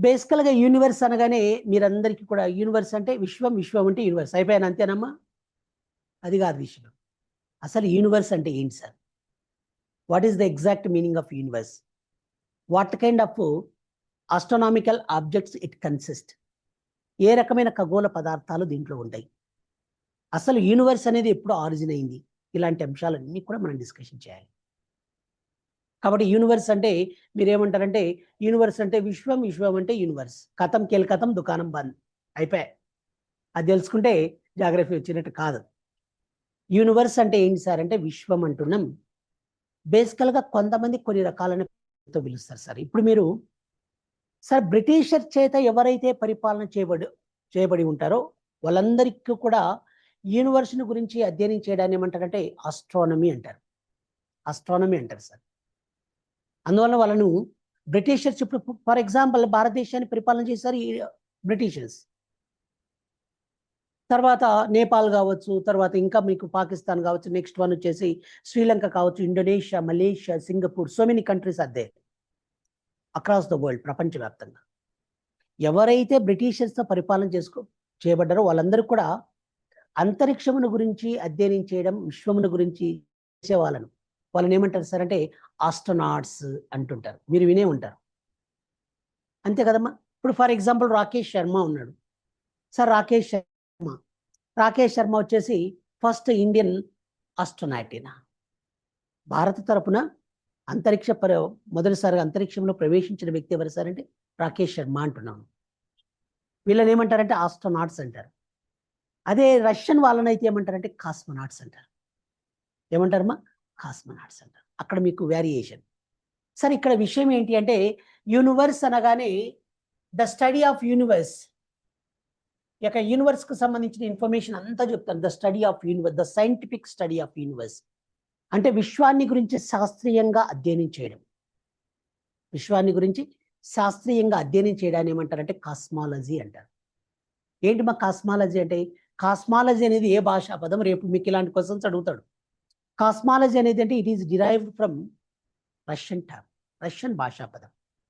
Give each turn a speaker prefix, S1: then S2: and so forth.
S1: బేసికల్గా యూనివర్స్ అనగానే మీరందరికీ కూడా యూనివర్స్ అంటే విశ్వం, విశ్వం అంటే యూనివర్స్ అయిపోయాను అంతేనమ్మా? అది కాదు విషయం. అసలు యూనివర్స్ అంటే ఏంటి sir? What is the exact meaning of universe? What kind of astronomical objects it consist? ఏ రకమైన ఖగోళ పదార్థాలు దీంట్లో ఉంటాయి? అసలు యూనివర్స్ అనేది ఎప్పుడు ఆరిజిన్ అయింది? ఇలాంటి అంశాలన్నీ కూడా మనం డిస్కషన్ చేయాలి. కాబట్టి యూనివర్స్ అంటే మీరేమంటారంటే యూనివర్స్ అంటే విశ్వం, విశ్వం అంటే యూనివర్స్. కథం కేల్ కథం దుకాణం బంద్ అయిపోయాయి. అది తెలుసుకుంటే జాగ్రఫీ వచ్చినట్టు కాదు. యూనివర్స్ అంటే ఏంటి సార్ అంటే విశ్వం అంటున్నాం. బేసికల్గా కొంతమంది కొన్ని రకాలైన పిలుస్తారు సార్. ఇప్పుడు మీరు సార్ బ్రిటిషర్ చేత ఎవరైతే పరిపాలన చేయబడి ఉంటారో వాళ్ళందరికీ కూడా యూనివర్స్ని గురించి అధ్యయనం చేయడాన్ని ఏమంటారంటే ఆస్ట్రానమీ అంటారు. ఆస్ట్రానమీ అంటారు సార్. అందువల్ల వాళ్ళను బ్రిటిషర్స్ ఇప్పుడు ఫర్ ఎగ్జాంపుల్ భారతదేశాన్ని పరిపాలన చేశారు ఈ బ్రిటిషర్స్. తర్వాత నేపాల్ కావచ్చు, తర్వాత ఇంకా మీకు పాకిస్తాన్ కావచ్చు, నెక్స్ట్ వన్ వచ్చేసి శ్రీలంక కావచ్చు, Indonesia, Malaysia, Singapore, so many countries are there across the world, ప్రపంచవ్యాప్తంగా. ఎవరైతే బ్రిటిషర్స్తో పరిపాలన చేయబడ్డారో వాళ్ళందరూ కూడా అంతరిక్షమును గురించి అధ్యయనం చేయడం, విశ్వమును గురించి వాళ్ళని ఏమంటారు సార్ అంటే ఆస్ట్రోనాట్స్ అంటుంటారు. మీరు వినే ఉంటారు అంతే కదమ్మా. ఇప్పుడు ఫర్ ఎగ్జాంపుల్ రాకేష్ శర్మ ఉన్నాడు సార్. రాకేష్ శర్మ వచ్చేసి ఫస్ట్ ఇండియన్ ఆస్ట్రోనాట్. భారత తరపున మొదటిసారిగా అంతరిక్షంలో ప్రవేశించిన వ్యక్తి ఎవరు సార్ అంటే రాకేష్ శర్మ అంటున్నాను. వీళ్ళని ఏమంటారంటే ఆస్ట్రోనాట్స్ అంటారు. అదే రష్యన్ వాళ్ళనైతే ఏమంటారంటే కాస్మోనాట్స్ అంటారు. ఏమంటారమ్మా? కాస్మోనాట్స్ అంటారు. అక్కడ మీకు వేరియేషన్. సార్ ఇక్కడ విషయం ఏంటి అంటే యూనివర్స్ అనగానే ద స్టడీ ఆఫ్ యూనివర్స్, ఇక యూనివర్స్కి సంబంధించిన ఇన్ఫర్మేషన్ అంతా చెప్తాను. The study of universe, the scientific study of universe అంటే విశ్వాన్ని గురించి శాస్త్రీయంగా అధ్యయనం చేయడం. విశ్వాన్ని గురించి శాస్త్రీయంగా అధ్యయనం చేయడాన్ని ఏమంటారంటే కాస్మాలజీ అంటారు. ఏంటి మా కాస్మాలజీ అంటే? కాస్మాలజీ అనేది ఏ భాషా పదం? రేపు మీకు ఇలాంటి క్వశ్చన్స్ అడుగుతాడు. కాస్మాలజీ అనేది అంటే it is derived from Russian term, Russian భాషా పదం.